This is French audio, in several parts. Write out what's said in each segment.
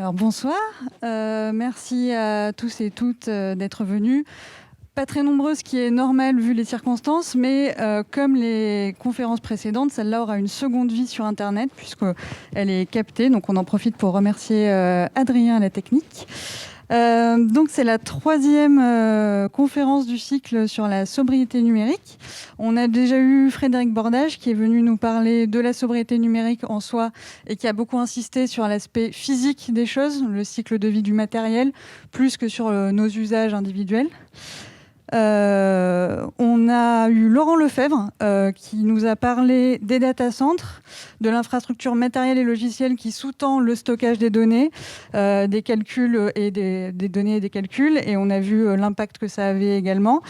Alors bonsoir, merci à tous et toutes d'être venus. Pas très nombreuses, ce qui est normal vu les circonstances, mais comme les conférences précédentes, celle-là aura une seconde vie sur Internet puisqu'elle est captée. Donc on en profite pour remercier Adrien à la technique. Donc c'est la troisième conférence du cycle sur la sobriété numérique. On a déjà eu Frédéric Bordage qui est venu nous parler de la sobriété numérique en soi et qui a beaucoup insisté sur l'aspect physique des choses, le cycle de vie du matériel, plus que sur nos usages individuels. On a eu Laurent Lefebvre qui nous a parlé des data centers, de l'infrastructure matérielle et logicielle qui sous-tend le stockage des données, des calculs et des données et des calculs, et on a vu l'impact que ça avait également.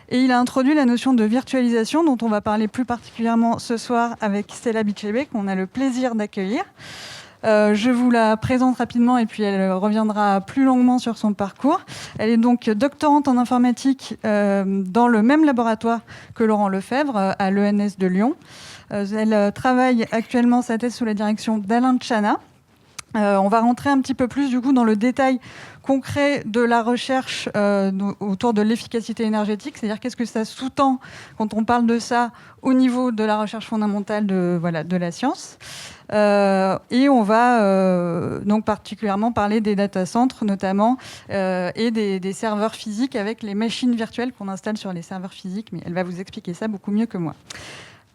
Et il a introduit la notion de virtualisation dont on va parler plus particulièrement ce soir avec Stella Bichebe, qu'on a le plaisir d'accueillir. Je vous la présente rapidement et puis elle reviendra plus longuement sur son parcours. Elle est donc doctorante en informatique dans le même laboratoire que Laurent Lefebvre à l'ENS de Lyon. Elle travaille actuellement sa thèse sous la direction d'Alain Tchana. On va rentrer un petit peu plus du coup dans le détail concret de la recherche autour de l'efficacité énergétique, c'est-à-dire qu'est-ce que ça sous-tend quand on parle de ça au niveau de la recherche fondamentale de la science. Et on va donc particulièrement parler des data centers notamment et des serveurs physiques avec les machines virtuelles qu'on installe sur les serveurs physiques, mais elle va vous expliquer ça beaucoup mieux que moi.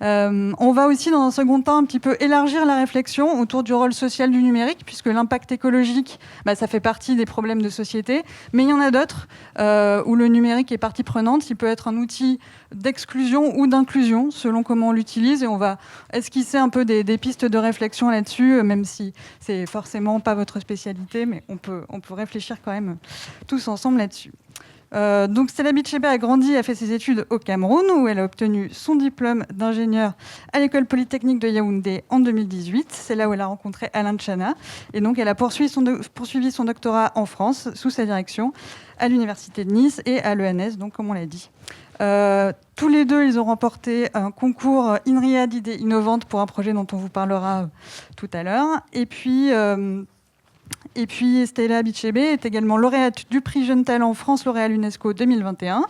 On va aussi, dans un second temps, un petit peu élargir la réflexion autour du rôle social du numérique, puisque l'impact écologique, ça fait partie des problèmes de société, mais il y en a d'autres où le numérique est partie prenante. Il peut être un outil d'exclusion ou d'inclusion, selon comment on l'utilise, et on va esquisser un peu des pistes de réflexion là-dessus, même si c'est forcément pas votre spécialité, mais on peut réfléchir quand même tous ensemble là-dessus. Donc Stella Bichebe a grandi et a fait ses études au Cameroun où elle a obtenu son diplôme d'ingénieur à l'école polytechnique de Yaoundé en 2018. C'est là où elle a rencontré Alain Tchana et donc elle a poursuivi son doctorat en France sous sa direction à l'université de Nice et à l'ENS, donc comme on l'a dit. Tous les deux, ils ont remporté un concours INRIA d'idées innovantes pour un projet dont on vous parlera tout à l'heure. Et puis Stella Bichebe est également lauréate du prix Jeune Talent France L'Oréal UNESCO 2021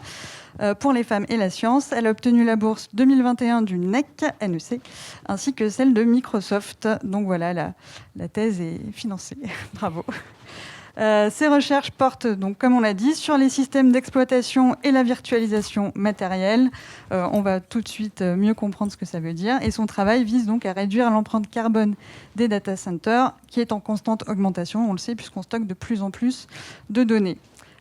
pour les femmes et la science. Elle a obtenu la bourse 2021 du NEC, ainsi que celle de Microsoft. Donc voilà, la thèse est financée. Bravo. Ces recherches portent, donc, comme on l'a dit, sur les systèmes d'exploitation et la virtualisation matérielle. On va tout de suite mieux comprendre ce que ça veut dire. Et son travail vise donc à réduire l'empreinte carbone des data centers, qui est en constante augmentation, on le sait, puisqu'on stocke de plus en plus de données.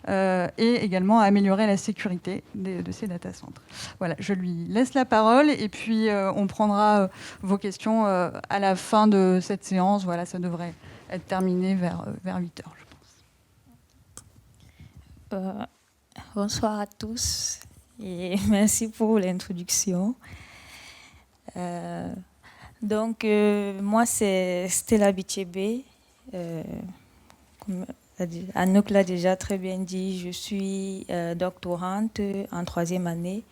Et également à améliorer la sécurité de ces data centers. Voilà, je lui laisse la parole et puis on prendra vos questions à la fin de cette séance. Voilà, ça devrait être terminé vers 8 heures. Bonsoir à tous et merci pour l'introduction. Moi, c'est Stella Bichebe. Comme Anouk l'a déjà très bien dit, je suis doctorante en 3e année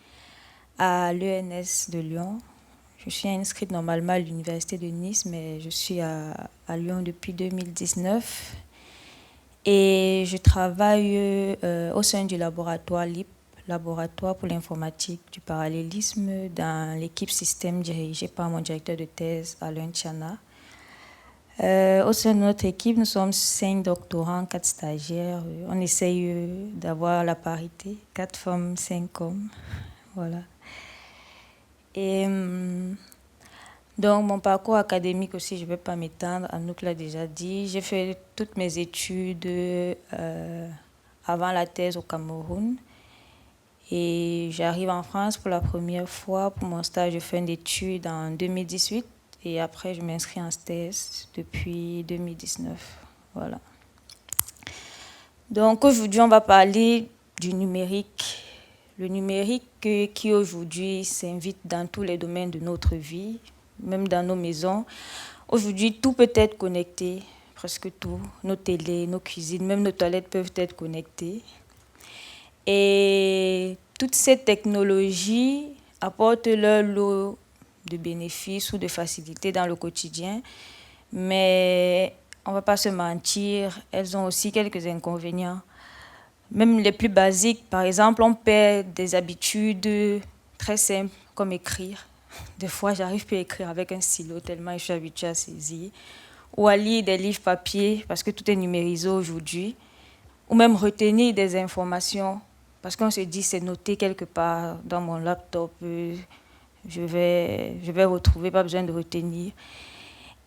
à l'ENS de Lyon. Je suis inscrite normalement à l'université de Nice, mais je suis à Lyon depuis 2019. Et je travaille au sein du laboratoire LIP, laboratoire pour l'informatique du parallélisme, dans l'équipe système dirigée par mon directeur de thèse, Alain Tchana. Au sein de notre équipe, nous sommes 5 doctorants, 4 stagiaires. On essaye d'avoir la parité, 4 femmes, 5 hommes. Voilà. Et donc, mon parcours académique aussi, je ne vais pas m'étendre, Anouk l'a déjà dit. J'ai fait toutes mes études avant la thèse au Cameroun. Et j'arrive en France pour la première fois pour mon stage de fin d'études en 2018. Et après, je m'inscris en thèse depuis 2019. Voilà. Donc, aujourd'hui, on va parler du numérique. Le numérique qui aujourd'hui s'invite dans tous les domaines de notre vie, même dans nos maisons. Aujourd'hui, tout peut être connecté, presque tout. Nos télés, nos cuisines, même nos toilettes peuvent être connectées. Et toutes ces technologies apportent leur lot de bénéfices ou de facilités dans le quotidien, mais on ne va pas se mentir, elles ont aussi quelques inconvénients. Même les plus basiques, par exemple, on perd des habitudes très simples, comme écrire. Des fois, j'arrive plus à écrire avec un stylo tellement je suis habituée à saisir. Ou à lire des livres papier, parce que tout est numérisé aujourd'hui. Ou même retenir des informations, parce qu'on se dit c'est noté quelque part dans mon laptop, je vais retrouver, pas besoin de retenir.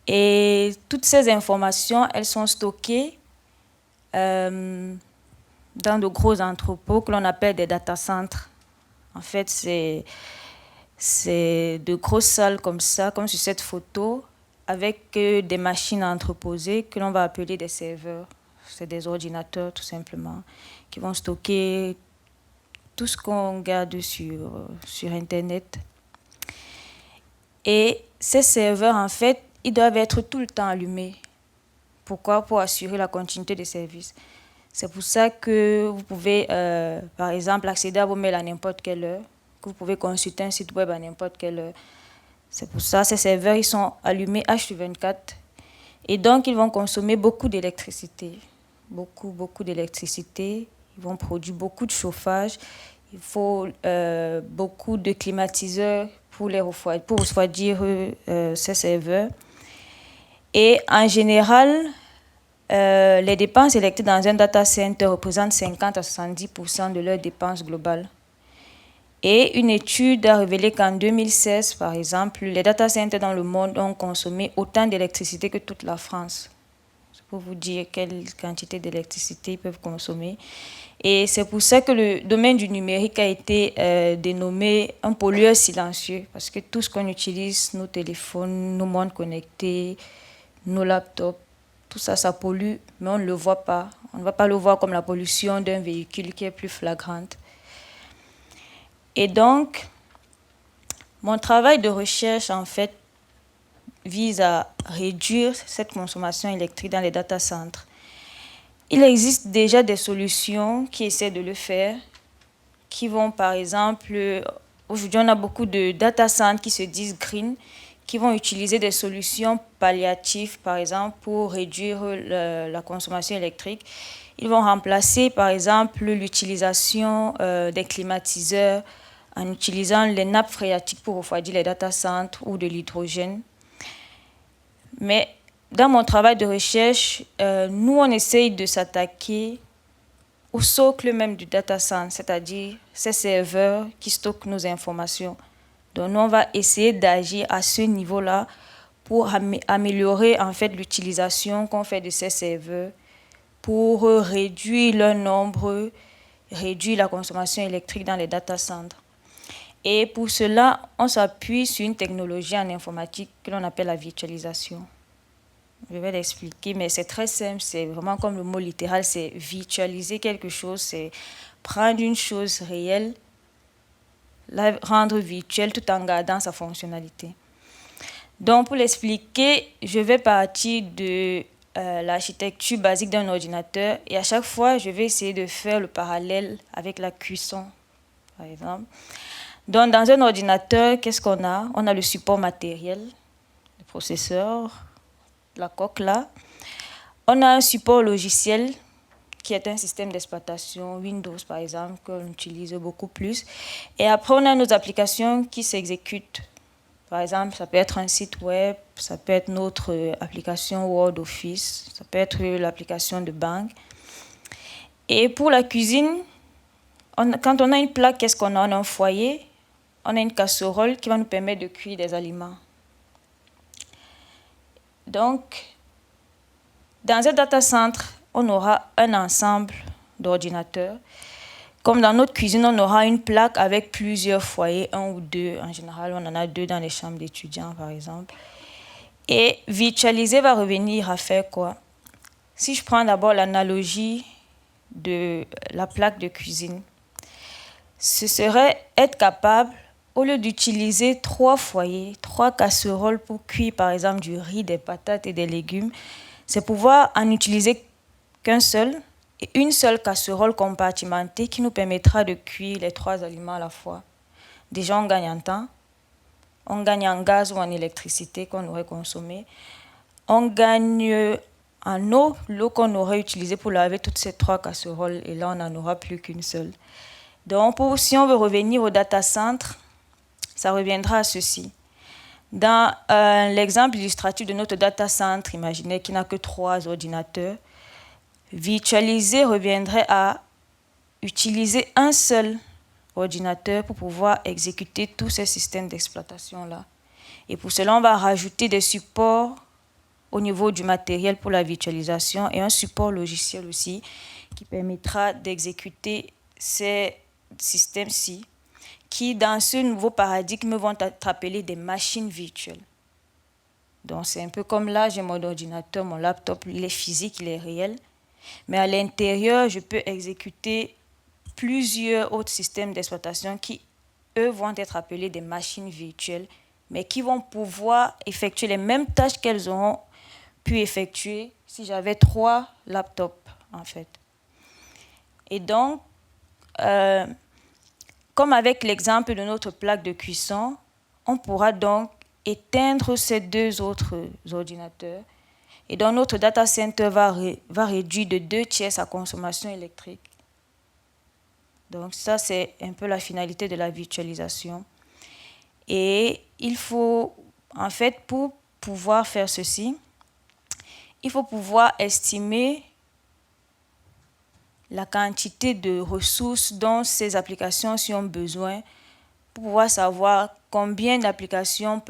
Et toutes ces informations, elles sont stockées dans de gros entrepôts que l'on appelle des data centers. En fait, c'est de grosses salles comme ça, comme sur cette photo, avec des machines entreposées que l'on va appeler des serveurs. C'est des ordinateurs, tout simplement, qui vont stocker tout ce qu'on garde sur Internet. Et ces serveurs, en fait, ils doivent être tout le temps allumés. Pourquoi? Pour assurer la continuité des services. C'est pour ça que vous pouvez, par exemple, accéder à vos mails à n'importe quelle heure, que vous pouvez consulter un site web à n'importe quelle heure. C'est pour ça que ces serveurs, ils sont allumés H24. Et donc, ils vont consommer beaucoup d'électricité. Beaucoup d'électricité. Ils vont produire beaucoup de chauffage. Il faut beaucoup de climatiseurs pour refroidir ces serveurs. Et en général, les dépenses électriques dans un data center représentent 50 à 70% de leurs dépenses globales. Et une étude a révélé qu'en 2016, par exemple, les data centers dans le monde ont consommé autant d'électricité que toute la France. C'est pour vous dire quelle quantité d'électricité ils peuvent consommer. Et c'est pour ça que le domaine du numérique a été dénommé un pollueur silencieux, parce que tout ce qu'on utilise, nos téléphones, nos montres connectées, nos laptops, tout ça, ça pollue, mais on ne le voit pas. On ne va pas le voir comme la pollution d'un véhicule qui est plus flagrante. Et donc, mon travail de recherche, en fait, vise à réduire cette consommation électrique dans les data centers. Il existe déjà des solutions qui essaient de le faire, qui vont, par exemple, aujourd'hui, on a beaucoup de data centers qui se disent green, qui vont utiliser des solutions palliatives, par exemple, pour réduire la consommation électrique. Ils vont remplacer, par exemple, l'utilisation des climatiseurs en utilisant les nappes phréatiques pour refroidir les data centers ou de l'hydrogène. Mais dans mon travail de recherche, nous, on essaye de s'attaquer au socle même du data center, c'est-à-dire ces serveurs qui stockent nos informations. Donc, nous, on va essayer d'agir à ce niveau-là pour améliorer en fait l'utilisation qu'on fait de ces serveurs, pour réduire leur nombre, réduire la consommation électrique dans les data centers. Et pour cela, on s'appuie sur une technologie en informatique que l'on appelle la virtualisation. Je vais l'expliquer, mais c'est très simple, c'est vraiment comme le mot littéral, c'est virtualiser quelque chose, c'est prendre une chose réelle, la rendre virtuelle tout en gardant sa fonctionnalité. Donc, pour l'expliquer, je vais partir de l'architecture basique d'un ordinateur et à chaque fois, je vais essayer de faire le parallèle avec la cuisson, par exemple. Donc, dans un ordinateur, qu'est-ce qu'on a? On a le support matériel, le processeur, la coque là. On a un support logiciel qui est un système d'exploitation, Windows par exemple, qu'on utilise beaucoup plus. Et après, on a nos applications qui s'exécutent. Par exemple, ça peut être un site web, ça peut être notre application Word, Office, ça peut être l'application de banque. Et pour la cuisine, quand on a une plaque, qu'est-ce qu'on a? On a un foyer, on a une casserole qui va nous permettre de cuire des aliments. Donc, dans un data center, on aura un ensemble d'ordinateurs. Comme dans notre cuisine, on aura une plaque avec plusieurs foyers, un ou deux. En général, on en a 2 dans les chambres d'étudiants, par exemple. Et virtualiser va revenir à faire quoi? Si je prends d'abord l'analogie de la plaque de cuisine, ce serait être capable, au lieu d'utiliser 3 foyers, 3 casseroles pour cuire, par exemple, du riz, des patates et des légumes, c'est pouvoir en utiliser qu'un seul et une seule casserole compartimentée qui nous permettra de cuire les 3 aliments à la fois. Déjà, on gagne en temps, on gagne en gaz ou en électricité qu'on aurait consommé, on gagne en eau, l'eau qu'on aurait utilisée pour laver toutes ces 3 casseroles, et là, on n'en aura plus qu'une seule. Donc, si on veut revenir au data center, ça reviendra à ceci. Dans l'exemple illustratif de notre data center, imaginez qu'il n'a que 3 ordinateurs. Virtualiser reviendrait à utiliser un seul ordinateur pour pouvoir exécuter tous ces systèmes d'exploitation-là. Et pour cela, on va rajouter des supports au niveau du matériel pour la virtualisation et un support logiciel aussi qui permettra d'exécuter ces systèmes-ci qui, dans ce nouveau paradigme, vont être appelés des machines virtuelles. Donc, c'est un peu comme là, j'ai mon ordinateur, mon laptop, il est physique, il est réel. Mais à l'intérieur, je peux exécuter plusieurs autres systèmes d'exploitation qui, eux, vont être appelés des machines virtuelles, mais qui vont pouvoir effectuer les mêmes tâches qu'elles auront pu effectuer si j'avais 3 laptops, en fait. Et donc, comme avec l'exemple de notre plaque de cuisson, on pourra donc éteindre ces 2 autres ordinateurs. Et donc, notre data center va réduire de 2/3 sa consommation électrique. Donc, ça, c'est un peu la finalité de la virtualisation. Et il faut, en fait, pour pouvoir faire ceci, il faut pouvoir estimer la quantité de ressources dont ces applications ont besoin pour pouvoir savoir combien d'applications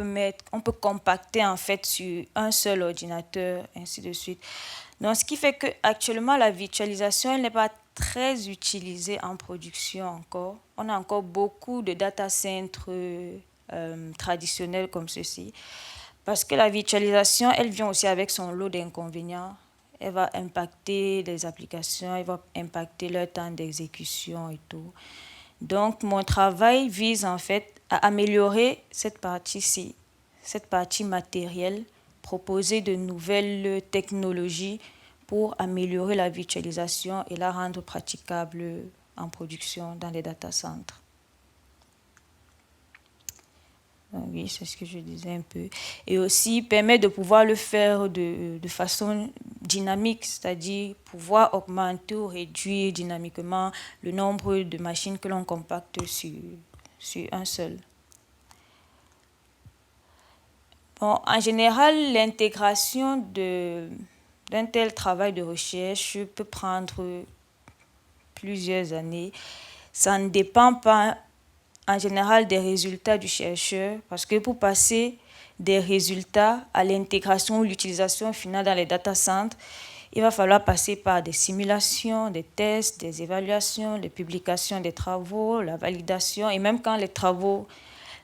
on peut compacter en fait sur un seul ordinateur, ainsi de suite. Donc, ce qui fait qu'actuellement, la virtualisation elle n'est pas très utilisée en production encore. On a encore beaucoup de data centers traditionnels comme ceci. Parce que la virtualisation, elle vient aussi avec son lot d'inconvénients. Elle va impacter les applications, elle va impacter leur temps d'exécution et tout. Donc, mon travail vise en fait à améliorer cette partie-ci, cette partie matérielle, proposer de nouvelles technologies pour améliorer la virtualisation et la rendre praticable en production dans les data centers. Donc, oui, c'est ce que je disais un peu. Et aussi permet de pouvoir le faire de façon dynamique, c'est-à-dire pouvoir augmenter ou réduire dynamiquement le nombre de machines que l'on compacte sur un seul. Bon, en général, l'intégration d'un tel travail de recherche peut prendre plusieurs années. Ça ne dépend pas en général des résultats du chercheur, parce que pour passer des résultats à l'intégration ou l'utilisation finale dans les data centers, il va falloir passer par des simulations, des tests, des évaluations, des publications des travaux, la validation, et même quand les travaux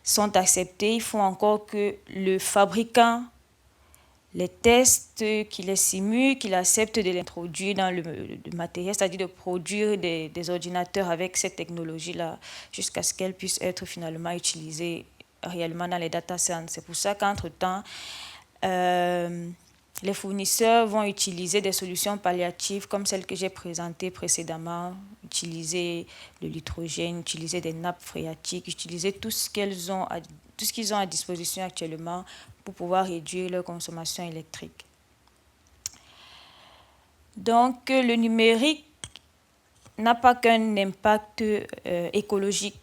sont acceptés, il faut encore que le fabricant les tests, qu'il les simule, qu'il accepte de l'introduire dans le matériel, c'est-à-dire de produire des ordinateurs avec cette technologie-là jusqu'à ce qu'elle puisse être finalement utilisée réellement dans les data centers. C'est pour ça qu'entre-temps, les fournisseurs vont utiliser des solutions palliatives comme celles que j'ai présentées précédemment, utiliser de l'hydrogène, utiliser des nappes phréatiques, utiliser tout ce qu'ils ont à disposition actuellement pour pouvoir réduire leur consommation électrique. Donc, le numérique n'a pas qu'un impact écologique.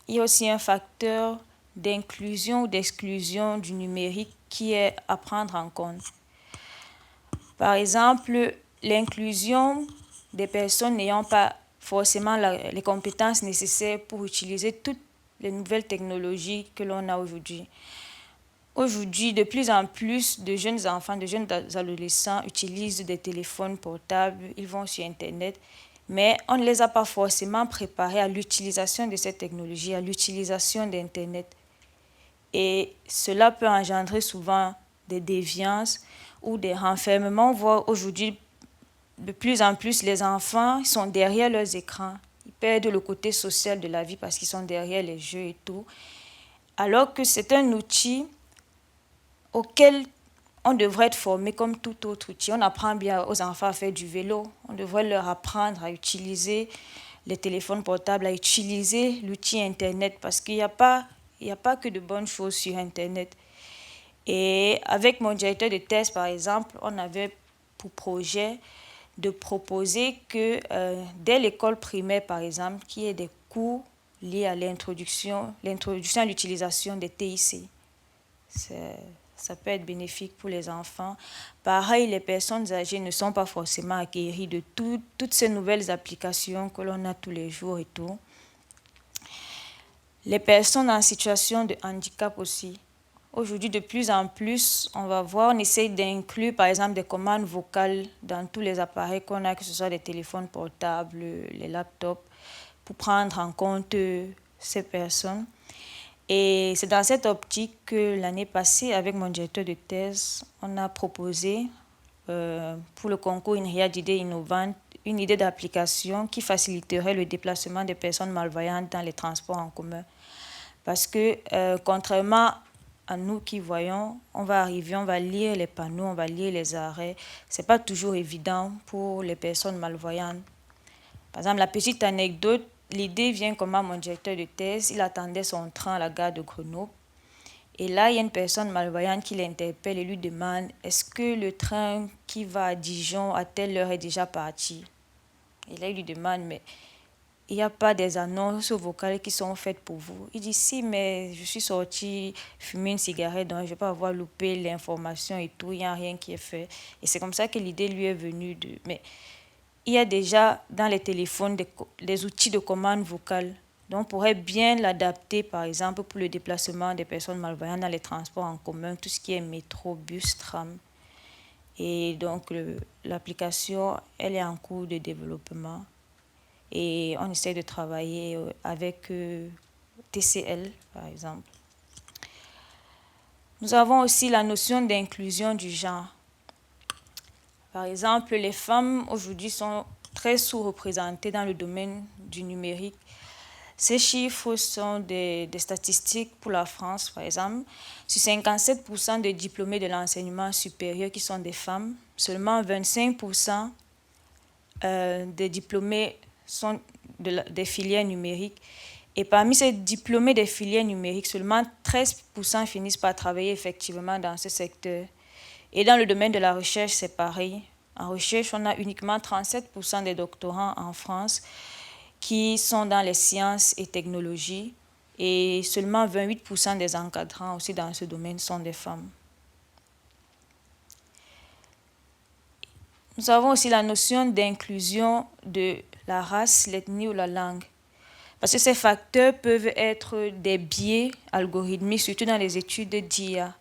Il y a aussi un facteur d'inclusion ou d'exclusion du numérique qui est à prendre en compte. Par exemple, l'inclusion des personnes n'ayant pas forcément les compétences nécessaires pour utiliser toutes les nouvelles technologies que l'on a aujourd'hui. Aujourd'hui, de plus en plus de jeunes enfants, de jeunes adolescents utilisent des téléphones portables, ils vont sur Internet, mais on ne les a pas forcément préparés à l'utilisation de cette technologie, à l'utilisation d'Internet. Et cela peut engendrer souvent des déviances ou des renfermements, voire aujourd'hui, de plus en plus, les enfants sont derrière leurs écrans. Ils perdent le côté social de la vie parce qu'ils sont derrière les jeux et tout. Alors que c'est un outil auquel on devrait être formé comme tout autre outil. On apprend bien aux enfants à faire du vélo. On devrait leur apprendre à utiliser les téléphones portables, à utiliser l'outil Internet parce qu'il n'y a pas que de bonnes choses sur Internet. Et avec mon directeur de thèse, par exemple, on avait pour projet de proposer que dès l'école primaire, par exemple, qu'il y ait des cours liés à l'introduction à l'utilisation des TIC. Ça peut être bénéfique pour les enfants. Pareil, les personnes âgées ne sont pas forcément acquéries de toutes ces nouvelles applications que l'on a tous les jours et tout. Les personnes en situation de handicap aussi. Aujourd'hui, de plus en plus, on essaye d'inclure, par exemple, des commandes vocales dans tous les appareils qu'on a, que ce soit des téléphones portables, les laptops, pour prendre en compte ces personnes. Et c'est dans cette optique que l'année passée, avec mon directeur de thèse, on a proposé pour le concours INRIA d'idées innovantes une idée d'application qui faciliterait le déplacement des personnes malvoyantes dans les transports en commun. Parce que contrairement à nous qui voyons, on va arriver, on va lire les panneaux, on va lire les arrêts. Ce n'est pas toujours évident pour les personnes malvoyantes. Par exemple, la petite anecdote, l'idée vient comment mon directeur de thèse, il attendait son train à la gare de Grenoble. Et là, il y a une personne malvoyante qui l'interpelle et lui demande « Est-ce que le train qui va à Dijon à telle heure est déjà parti ?» Et là, il lui demande « Mais il n'y a pas des annonces vocales qui sont faites pour vous ?» Il dit « Si, mais je suis sorti fumer une cigarette, donc je ne vais pas avoir loupé l'information et tout, il n'y a rien qui est fait. » Et c'est comme ça que l'idée lui est venue de... Mais il y a déjà dans les téléphones des outils de commande vocale. Donc, on pourrait bien l'adapter, par exemple, pour le déplacement des personnes malvoyantes dans les transports en commun, tout ce qui est métro, bus, tram. Et donc, l'application, elle est en cours de développement. Et on essaie de travailler avec TCL, par exemple. Nous avons aussi la notion d'inclusion du genre. Par exemple, les femmes aujourd'hui sont très sous-représentées dans le domaine du numérique. Ces chiffres sont des statistiques pour la France, par exemple. Sur 57% des diplômés de l'enseignement supérieur qui sont des femmes, seulement 25% des diplômés sont des filières numériques. Et parmi ces diplômés des filières numériques, seulement 13% finissent par travailler effectivement dans ce secteur. Et dans le domaine de la recherche, c'est pareil. En recherche, on a uniquement 37% des doctorants en France qui sont dans les sciences et technologies, et seulement 28% des encadrants aussi dans ce domaine sont des femmes. Nous avons aussi la notion d'inclusion de la race, l'ethnie ou la langue. Parce que ces facteurs peuvent être des biais algorithmiques, surtout dans les études d'IA.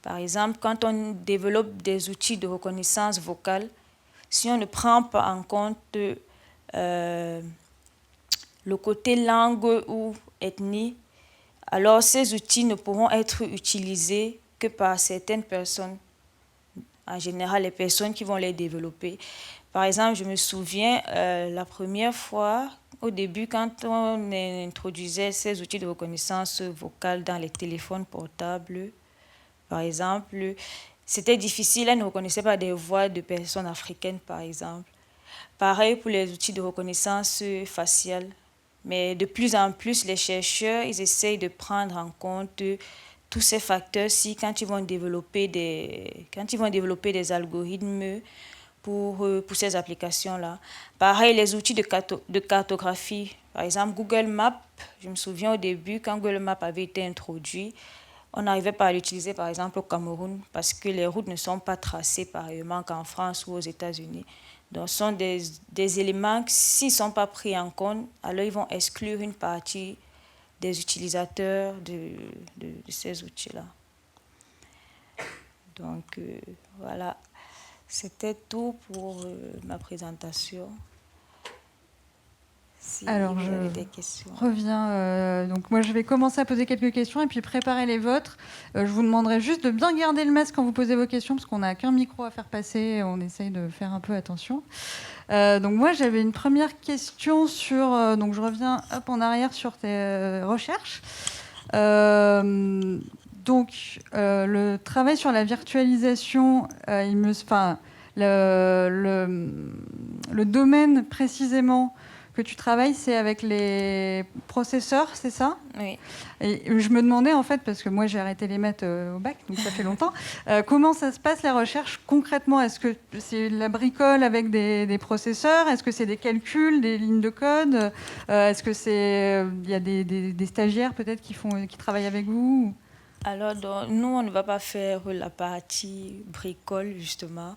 Par exemple, quand on développe des outils de reconnaissance vocale, si on ne prend pas en compte le côté langue ou ethnie, alors ces outils ne pourront être utilisés que par certaines personnes, en général les personnes qui vont les développer. Par exemple, je me souviens la première fois, au début, quand on introduisait ces outils de reconnaissance vocale dans les téléphones portables, par exemple, c'était difficile, elle ne reconnaissait pas des voix de personnes africaines, par exemple. Pareil pour les outils de reconnaissance faciale. Mais de plus en plus, les chercheurs, ils essayent de prendre en compte tous ces facteurs-ci quand ils vont développer des algorithmes pour ces applications-là. Pareil, les outils de cartographie. Par exemple, Google Maps, je me souviens au début, quand Google Maps avait été introduit, on n'arrivait pas à l'utiliser, par exemple, au Cameroun, parce que les routes ne sont pas tracées pareillement qu'en France ou aux États-Unis. Donc, ce sont des éléments qui, s'ils ne sont pas pris en compte, alors ils vont exclure une partie des utilisateurs de ces outils-là. Donc, voilà, c'était tout pour ma présentation. Si Alors, vous je avez des questions. reviens. Donc, moi, je vais commencer à poser quelques questions et puis préparer les vôtres. Je vous demanderai juste de bien garder le masque quand vous posez vos questions, parce qu'on n'a qu'un micro à faire passer. On essaye de faire un peu attention. Donc, moi, j'avais une première question sur... donc, je reviens en arrière sur tes recherches. Donc, le travail sur la virtualisation, le domaine précisément que tu travailles, c'est avec les processeurs, c'est ça? Oui. Et je me demandais, en fait, parce que moi j'ai arrêté les maths au bac, donc ça fait longtemps, comment ça se passe la recherche concrètement? Est-ce que c'est la bricole avec des processeurs? Est-ce que c'est des calculs, des lignes de code? Est-ce que il y a des stagiaires peut-être qui travaillent avec vous? Alors, nous, on ne va pas faire la partie bricole, justement.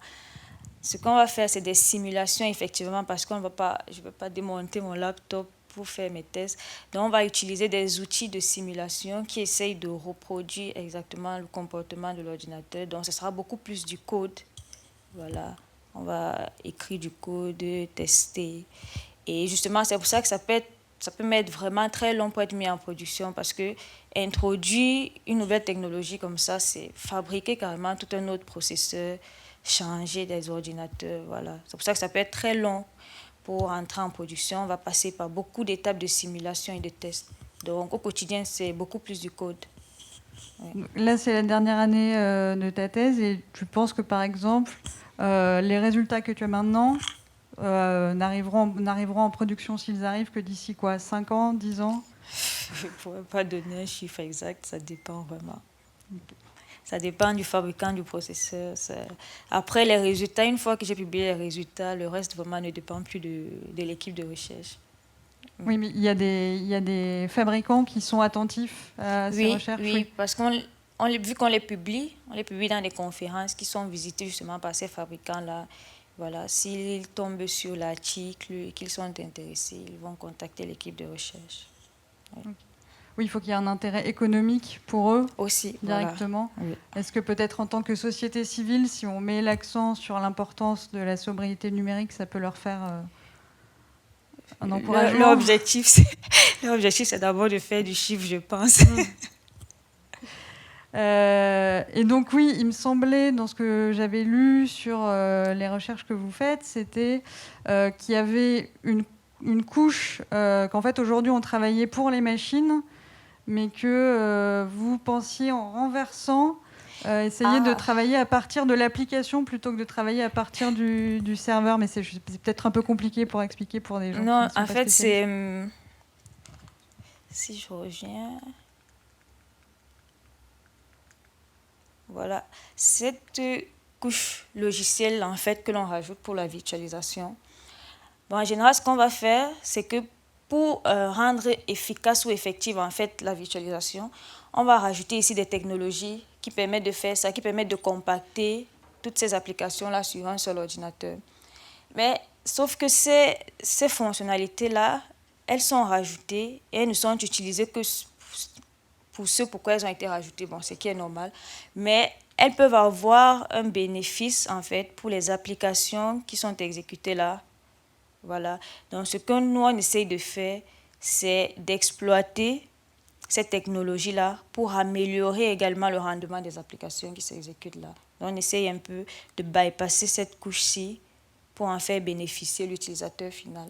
Ce qu'on va faire, c'est des simulations, effectivement, parce je ne vais pas démonter mon laptop pour faire mes tests. Donc, on va utiliser des outils de simulation qui essayent de reproduire exactement le comportement de l'ordinateur. Donc, ce sera beaucoup plus du code. Voilà, on va écrire du code, tester. Et justement, c'est pour ça que ça peut mettre vraiment très long pour être mis en production, parce que introduire une nouvelle technologie comme ça, c'est fabriquer carrément tout un autre processeur, changer des ordinateurs, voilà. C'est pour ça que ça peut être très long pour entrer en production. On va passer par beaucoup d'étapes de simulation et de tests. Donc, au quotidien, c'est beaucoup plus du code. Ouais. Là, c'est la dernière année de ta thèse, et tu penses que, par exemple, les résultats que tu as maintenant n'arriveront en production, s'ils arrivent, que d'ici quoi, 5 ans, 10 ans? Je ne pourrais pas donner un chiffre exact, ça dépend vraiment. Ça dépend du fabricant du processeur. Après les résultats, une fois que j'ai publié les résultats, le reste vraiment ne dépend plus de l'équipe de recherche. Oui, mais il y a des fabricants qui sont attentifs à ces recherches. Oui, parce vu qu'on les publie dans des conférences qui sont visitées justement par ces fabricants-là. Voilà, s'ils tombent sur l'article et qu'ils sont intéressés, ils vont contacter l'équipe de recherche. Oui. Okay. Oui, il faut qu'il y ait un intérêt économique pour eux aussi, directement. Voilà. Oui. Est-ce que peut-être en tant que société civile, si on met l'accent sur l'importance de la sobriété numérique, ça peut leur faire un encouragement? L'objectif, c'est d'abord de faire du chiffre, je pense. Et donc oui, il me semblait, dans ce que j'avais lu sur les recherches que vous faites, c'était qu'il y avait une couche, qu'en fait aujourd'hui on travaillait pour les machines, mais que vous pensiez en renversant, essayer de travailler à partir de l'application plutôt que de travailler à partir du serveur. Mais c'est peut-être un peu compliqué pour expliquer pour des gens qui ne sont pas spécialistes. C'est... Si je reviens... Voilà, cette couche logicielle en fait que l'on rajoute pour la virtualisation. Bon, en général, ce qu'on va faire, c'est que pour rendre efficace ou effective en fait la virtualisation, on va rajouter ici des technologies qui permettent de faire ça, qui permettent de compacter toutes ces applications-là sur un seul ordinateur. Mais sauf que ces fonctionnalités-là, elles sont rajoutées et elles ne sont utilisées que pour ce pourquoi elles ont été rajoutées, bon, ce qui est normal, mais elles peuvent avoir un bénéfice, en fait, pour les applications qui sont exécutées là. Voilà. Donc, ce que nous, on essaye de faire, c'est d'exploiter cette technologie-là pour améliorer également le rendement des applications qui s'exécutent là. Donc, on essaye un peu de bypasser cette couche-ci pour en faire bénéficier l'utilisateur final.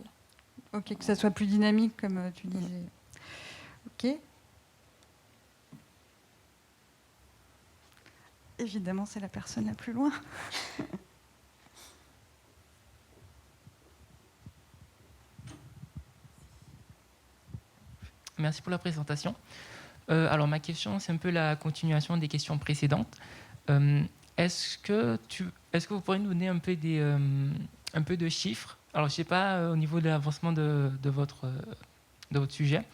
Ok, que ça soit plus dynamique, comme tu disais. Ok. Évidemment, c'est la personne la plus loin. Merci pour la présentation. Alors, ma question, c'est un peu la continuation des questions précédentes. Est-ce que vous pourriez nous donner un peu de chiffres? Alors, je ne sais pas, au niveau de l'avancement de votre sujet,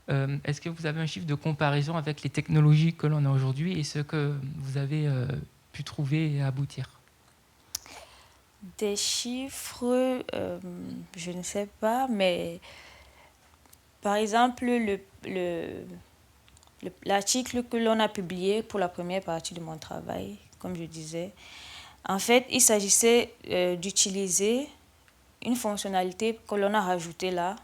est-ce que vous avez un chiffre de comparaison avec les technologies que l'on a aujourd'hui et ce que vous avez pu trouver et aboutir? Des chiffres, je ne sais pas, mais par exemple, l'article que l'on a publié pour la première partie de mon travail, comme je disais, en fait, il s'agissait d'utiliser une fonctionnalité que l'on a rajoutée là,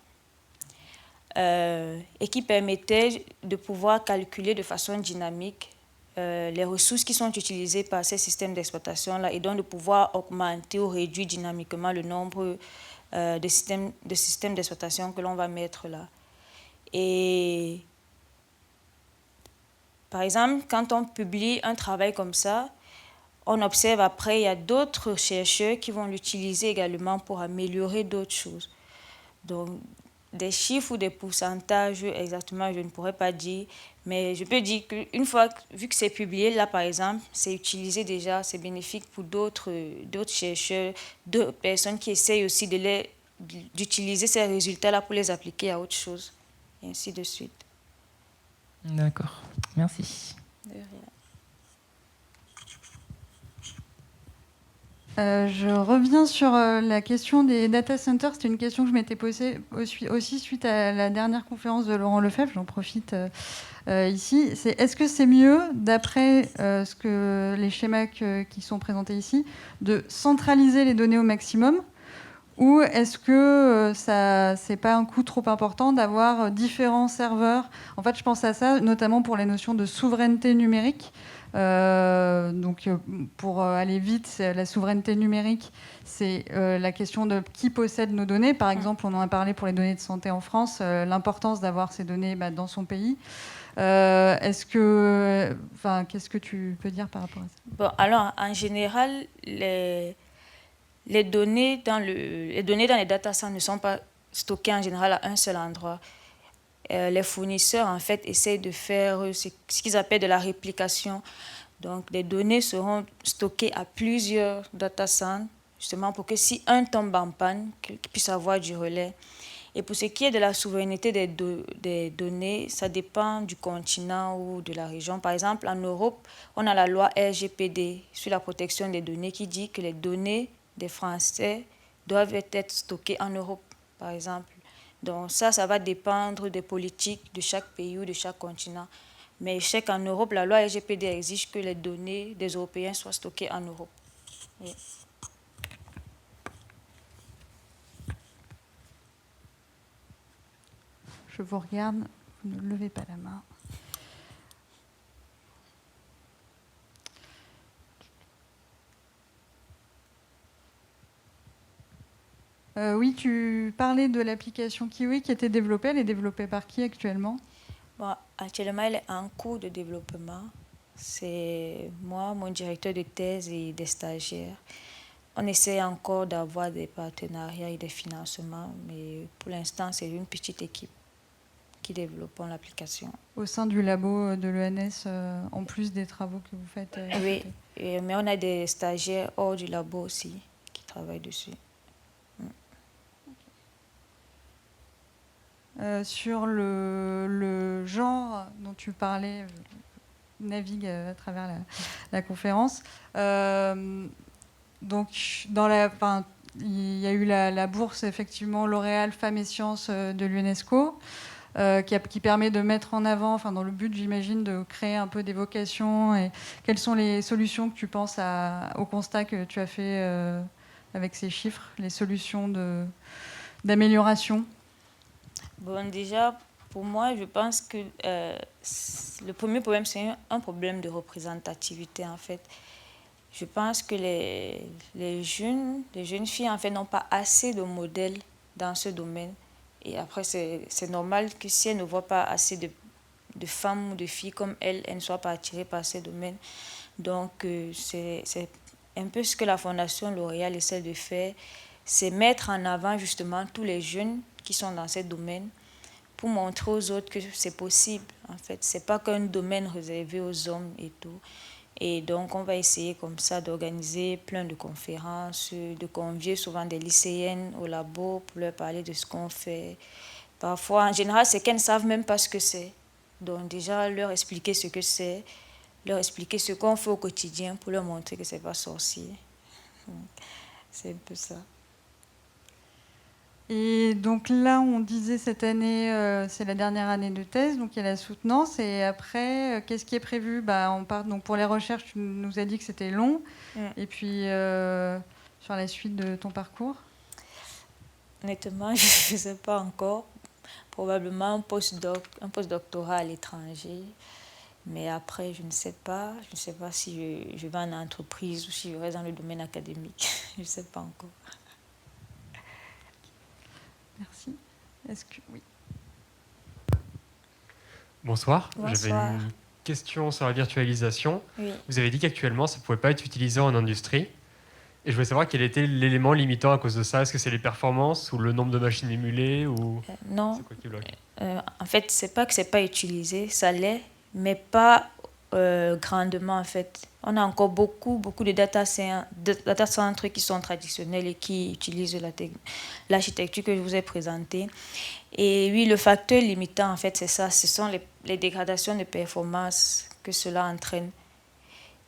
et qui permettait de pouvoir calculer de façon dynamique les ressources qui sont utilisées par ces systèmes d'exploitation-là, et donc de pouvoir augmenter ou réduire dynamiquement le nombre de systèmes d'exploitation que l'on va mettre là. Et par exemple, quand on publie un travail comme ça, on observe après, il y a d'autres chercheurs qui vont l'utiliser également pour améliorer d'autres choses. Donc, des chiffres ou des pourcentages exactement, je ne pourrais pas dire, mais je peux dire qu'une fois, vu que c'est publié, là par exemple, c'est utilisé déjà, c'est bénéfique pour d'autres chercheurs, d'autres personnes qui essayent aussi d'utiliser ces résultats-là pour les appliquer à autre chose, et ainsi de suite. D'accord, merci. De rien. Je reviens sur la question des data centers. C'était une question que je m'étais posée aussi suite à la dernière conférence de Laurent Lefebvre. J'en profite ici. Est-ce que c'est mieux, d'après les schémas qui sont présentés ici, de centraliser les données au maximum, ou est-ce que c'est pas un coût trop important d'avoir différents serveurs? En fait, je pense à ça notamment pour les notions de souveraineté numérique. Donc, pour aller vite, la souveraineté numérique, c'est la question de qui possède nos données. Par exemple, on en a parlé pour les données de santé en France, l'importance d'avoir ces données dans son pays. Qu'est-ce que tu peux dire par rapport à ça? Bon, alors, en général, les données dans les data centers ne sont pas stockées en général à un seul endroit. Les fournisseurs, en fait, essayent de faire ce qu'ils appellent de la réplication. Donc, les données seront stockées à plusieurs data centers, justement pour que si un tombe en panne, qu'ils puissent avoir du relais. Et pour ce qui est de la souveraineté des données, ça dépend du continent ou de la région. Par exemple, en Europe, on a la loi RGPD sur la protection des données qui dit que les données des Français doivent être stockées en Europe, par exemple. Donc ça va dépendre des politiques de chaque pays ou de chaque continent. Mais je sais qu'en Europe, la loi RGPD exige que les données des Européens soient stockées en Europe. Oui. Je vous regarde, vous ne levez pas la main. Oui, tu parlais de l'application Kiwi qui était développée. Elle est développée par qui actuellement? Bon, actuellement, elle est en cours de développement. C'est moi, mon directeur de thèse et des stagiaires. On essaie encore d'avoir des partenariats et des financements, mais pour l'instant, c'est une petite équipe qui développe l'application. Au sein du labo de l'ENS, en plus des travaux que vous faites? Oui, mais on a des stagiaires hors du labo aussi qui travaillent dessus. Sur le genre dont tu parlais, je navigue à travers la conférence. Donc, il y a eu la bourse, effectivement, L'Oréal Femmes et Sciences de l'UNESCO, qui permet de mettre en avant, dans le but, j'imagine, de créer un peu des vocations. Et quelles sont les solutions que tu penses au constat que tu as fait avec ces chiffres, les solutions d'amélioration? Bon, déjà, pour moi, je pense que le premier problème, c'est un problème de représentativité, en fait. Je pense que les jeunes filles, en fait, n'ont pas assez de modèles dans ce domaine. Et après, c'est normal que si elles ne voient pas assez de femmes ou de filles comme elles ne soient pas attirées par ce domaine. Donc, c'est un peu ce que la Fondation L'Oréal essaie de faire, c'est mettre en avant justement tous les jeunes qui sont dans ce domaine pour montrer aux autres que c'est possible. En fait, ce n'est pas qu'un domaine réservé aux hommes et tout. Et donc, on va essayer comme ça d'organiser plein de conférences, de convier souvent des lycéennes au labo pour leur parler de ce qu'on fait. Parfois, en général, c'est qu'elles ne savent même pas ce que c'est. Donc déjà, leur expliquer ce que c'est, leur expliquer ce qu'on fait au quotidien pour leur montrer que ce n'est pas sorcier. C'est un peu ça. Et donc là, on disait cette année, c'est la dernière année de thèse, donc il y a la soutenance. Et après, qu'est-ce qui est prévu? On part, donc pour les recherches, tu nous as dit que c'était long. Et puis, sur la suite de ton parcours? Honnêtement, je ne sais pas encore. Probablement un postdoctorat à l'étranger. Mais après, je ne sais pas. Je ne sais pas si je vais en entreprise ou si je reste dans le domaine académique. Je ne sais pas encore. Merci. Oui. Bonsoir. Bonsoir. J'avais une question sur la virtualisation. Oui. Vous avez dit qu'actuellement, ça ne pouvait pas être utilisé en industrie. Et je voulais savoir quel était l'élément limitant à cause de ça. Est-ce que c'est les performances ou le nombre de machines émulées ou... Non, C'est quoi qui bloque? en fait, c'est pas que c'est pas utilisé, ça l'est, mais pas grandement en fait. On a encore beaucoup de data centers qui sont traditionnels et qui utilisent l'architecture que je vous ai présentée. Et oui, le facteur limitant en fait, c'est ça, ce sont les dégradations de performance que cela entraîne.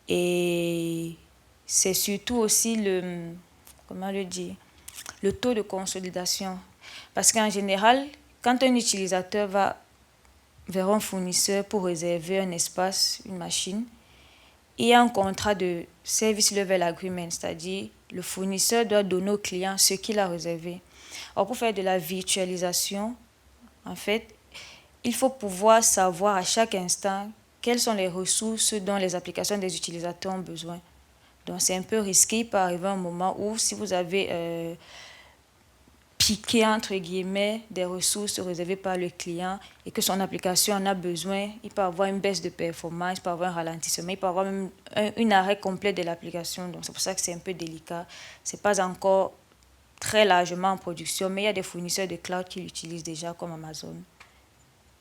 Et c'est surtout aussi comment le dire, le taux de consolidation. Parce qu'en général, quand un utilisateur va vers un fournisseur pour réserver un espace, une machine, il y a un contrat de service level agreement, c'est-à-dire le fournisseur doit donner au client ce qu'il a réservé. Or, pour faire de la virtualisation, en fait, il faut pouvoir savoir à chaque instant quelles sont les ressources dont les applications des utilisateurs ont besoin. Donc, c'est un peu risqué. Il peut arriver un moment où, si vous avez piqué, entre guillemets, des ressources réservées par le client et que son application en a besoin, il peut avoir une baisse de performance, il peut avoir un ralentissement, il peut avoir même un arrêt complet de l'application. Donc, c'est pour ça que c'est un peu délicat. Ce n'est pas encore très largement en production, mais il y a des fournisseurs de cloud qui l'utilisent déjà, comme Amazon.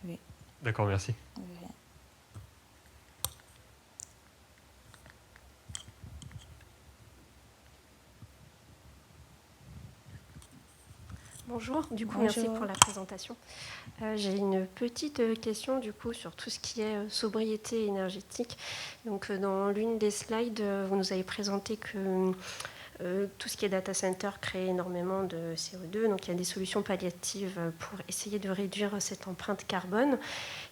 Oui. D'accord, merci. Oui. Bonjour, du coup, Bonjour. merci pour la présentation. J'ai une petite question du coup sur tout ce qui est sobriété énergétique. Donc, dans l'une des slides, vous nous avez présenté que tout ce qui est data center crée énormément de CO2. Donc, il y a des solutions palliatives pour essayer de réduire cette empreinte carbone.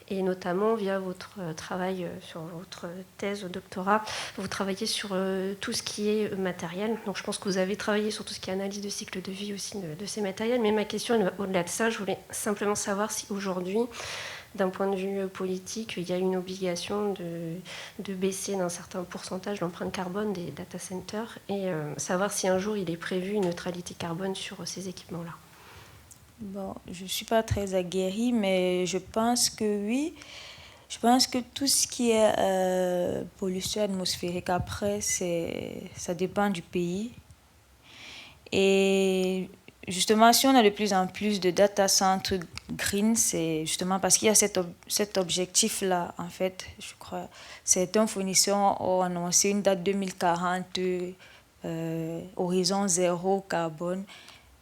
Et notamment via votre travail sur votre thèse au doctorat, vous travaillez sur tout ce qui est matériel. Donc je pense que vous avez travaillé sur tout ce qui est analyse de cycle de vie aussi de ces matériels. Mais ma question, au-delà de ça, je voulais simplement savoir si aujourd'hui, d'un point de vue politique, il y a une obligation de baisser d'un certain pourcentage l'empreinte carbone des data centers et savoir si un jour il est prévu une neutralité carbone sur ces équipements-là. Bon, je ne suis pas très aguerrie, mais je pense que oui. Je pense que tout ce qui est pollution atmosphérique, après, ça dépend du pays. Et justement, si on a de plus en plus de data centers green, c'est justement parce qu'il y a cet objectif-là, en fait, je crois. Certains fournisseurs ont annoncé une date 2040, horizon zéro carbone.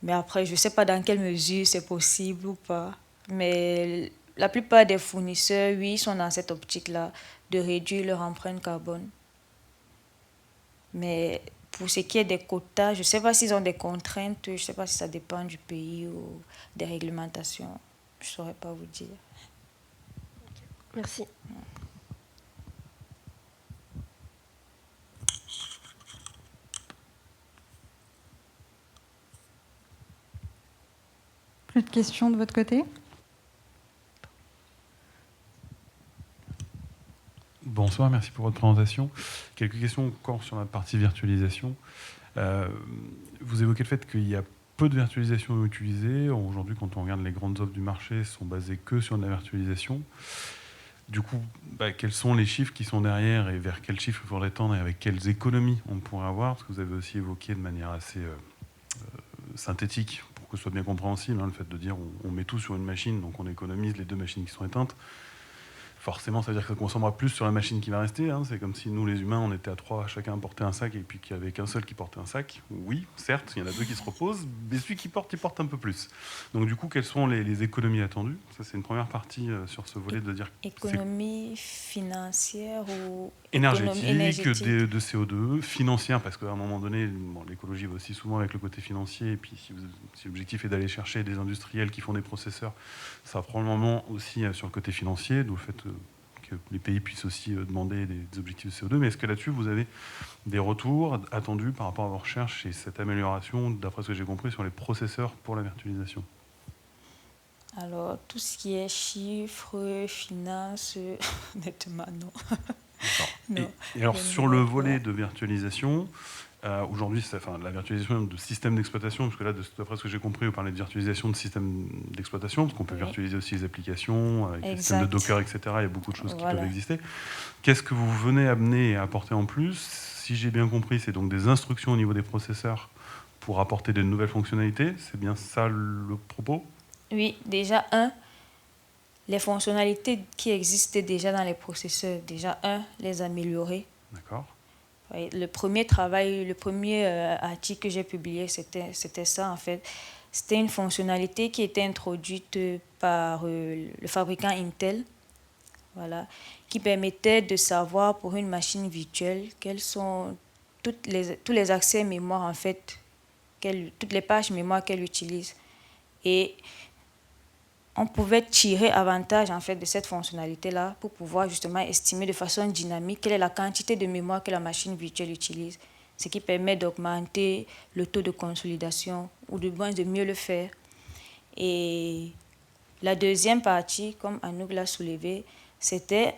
Mais après, je ne sais pas dans quelle mesure c'est possible ou pas. Mais la plupart des fournisseurs, oui, sont dans cette optique-là de réduire leur empreinte carbone. Mais pour ce qui est des quotas, je ne sais pas s'ils ont des contraintes, je ne sais pas si ça dépend du pays ou des réglementations. Je ne saurais pas vous dire. Merci. Plus de questions de votre côté? Bonsoir, merci pour votre présentation. Quelques questions encore sur la partie virtualisation. Vous évoquez le fait qu'il y a peu de virtualisation utilisée. Aujourd'hui, quand on regarde les grandes offres du marché, elles sont basées que sur de la virtualisation. Du coup, quels sont les chiffres qui sont derrière et vers quels chiffres il faudrait tendre et avec quelles économies on pourrait avoir? Parce que vous avez aussi évoqué de manière assez synthétique, pour que ce soit bien compréhensible, le fait de dire on met tout sur une machine, donc on économise les deux machines qui sont éteintes. Forcément, ça veut dire que ça consommera plus sur la machine qui va rester. C'est comme si nous, les humains, on était à trois, chacun portait un sac, et puis qu'il n'y avait qu'un seul qui portait un sac. Oui, certes, il y en a deux qui se reposent, mais celui qui porte, il porte un peu plus. Donc du coup, quelles sont les économies attendues? Ça, c'est une première partie sur ce volet de dire... Économie financière ou... énergétique. De CO2, financière, parce qu'à un moment donné, l'écologie va aussi souvent avec le côté financier, et puis si l'objectif est d'aller chercher des industriels qui font des processeurs, ça va probablement aussi sur le côté financier, d'où le fait que les pays puissent aussi demander des objectifs de CO2. Mais est-ce que là-dessus, vous avez des retours attendus par rapport à vos recherches et cette amélioration, d'après ce que j'ai compris, sur les processeurs pour la virtualisation? Alors, tout ce qui est chiffres, finances, honnêtement, non. Non. Et alors, sur le volet de virtualisation, aujourd'hui, la virtualisation de systèmes d'exploitation, parce que là, d'après ce que j'ai compris, vous parlez de virtualisation de systèmes d'exploitation, parce qu'on peut virtualiser aussi les applications, avec les systèmes de Docker, etc. Il y a beaucoup de choses qui peuvent exister. Qu'est-ce que vous venez amener et apporter en plus? si j'ai bien compris, c'est donc des instructions au niveau des processeurs pour apporter de nouvelles fonctionnalités. C'est bien ça le propos? Oui, déjà, les fonctionnalités qui existaient déjà dans les processeurs, déjà, les améliorer. D'accord. Le premier travail, le premier article que j'ai publié, c'était ça, en fait. C'était une fonctionnalité qui était introduite par le fabricant Intel, voilà, qui permettait de savoir pour une machine virtuelle quels sont tous les accès mémoire, en fait, toutes les pages mémoire qu'elle utilise. Et on pouvait tirer avantage, en fait, de cette fonctionnalité-là pour pouvoir justement estimer de façon dynamique quelle est la quantité de mémoire que la machine virtuelle utilise, ce qui permet d'augmenter le taux de consolidation ou de moins de mieux le faire. Et la deuxième partie, comme Anouk l'a soulevé, c'était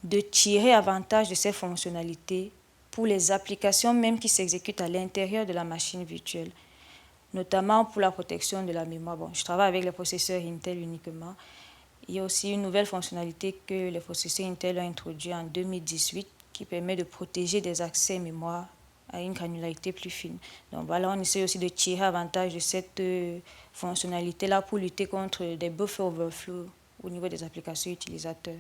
de tirer avantage de ces fonctionnalités pour les applications même qui s'exécutent à l'intérieur de la machine virtuelle, notamment pour la protection de la mémoire. Bon, je travaille avec les processeurs Intel uniquement. Il y a aussi une nouvelle fonctionnalité que les processeurs Intel ont introduite en 2018 qui permet de protéger des accès mémoire à une granularité plus fine. Donc voilà, on essaie aussi de tirer avantage de cette fonctionnalité-là pour lutter contre des buffer overflow au niveau des applications utilisateurs.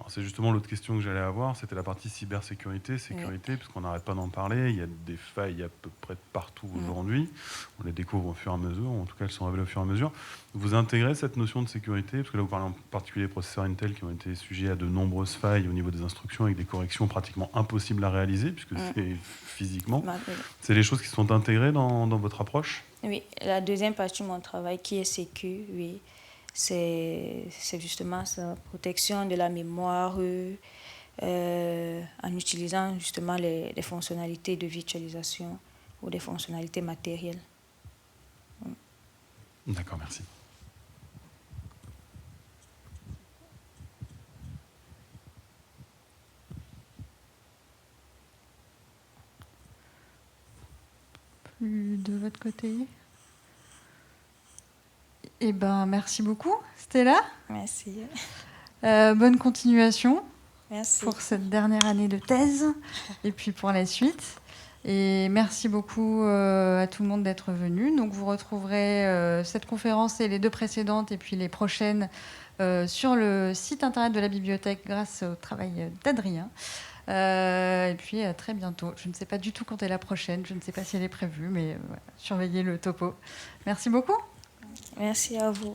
C'est justement l'autre question que j'allais avoir, c'était la partie cybersécurité, puisqu'on n'arrête pas d'en parler. Il y a des failles à peu près partout aujourd'hui. On les découvre au fur et à mesure, ou en tout cas elles sont révélées au fur et à mesure. Vous intégrez cette notion de sécurité, parce que là vous parlez en particulier des processeurs Intel qui ont été sujets à de nombreuses failles au niveau des instructions avec des corrections pratiquement impossibles à réaliser, puisque c'est physiquement. C'est des choses qui sont intégrées dans votre approche? Oui, la deuxième partie de mon travail qui est sécu, oui. C'est justement sa protection de la mémoire en utilisant justement les fonctionnalités de virtualisation ou des fonctionnalités matérielles. D'accord, merci. Plus de votre côté? Eh ben, merci beaucoup, Stella. Merci. Bonne continuation. Merci. Pour cette dernière année de thèse et puis pour la suite. Et merci beaucoup à tout le monde d'être venu. Donc vous retrouverez cette conférence et les deux précédentes et puis les prochaines sur le site internet de la bibliothèque grâce au travail d'Adrien. Et puis à très bientôt. Je ne sais pas du tout quand est la prochaine. Je ne sais pas si elle est prévue, mais voilà, surveillez le topo. Merci beaucoup. Merci à vous.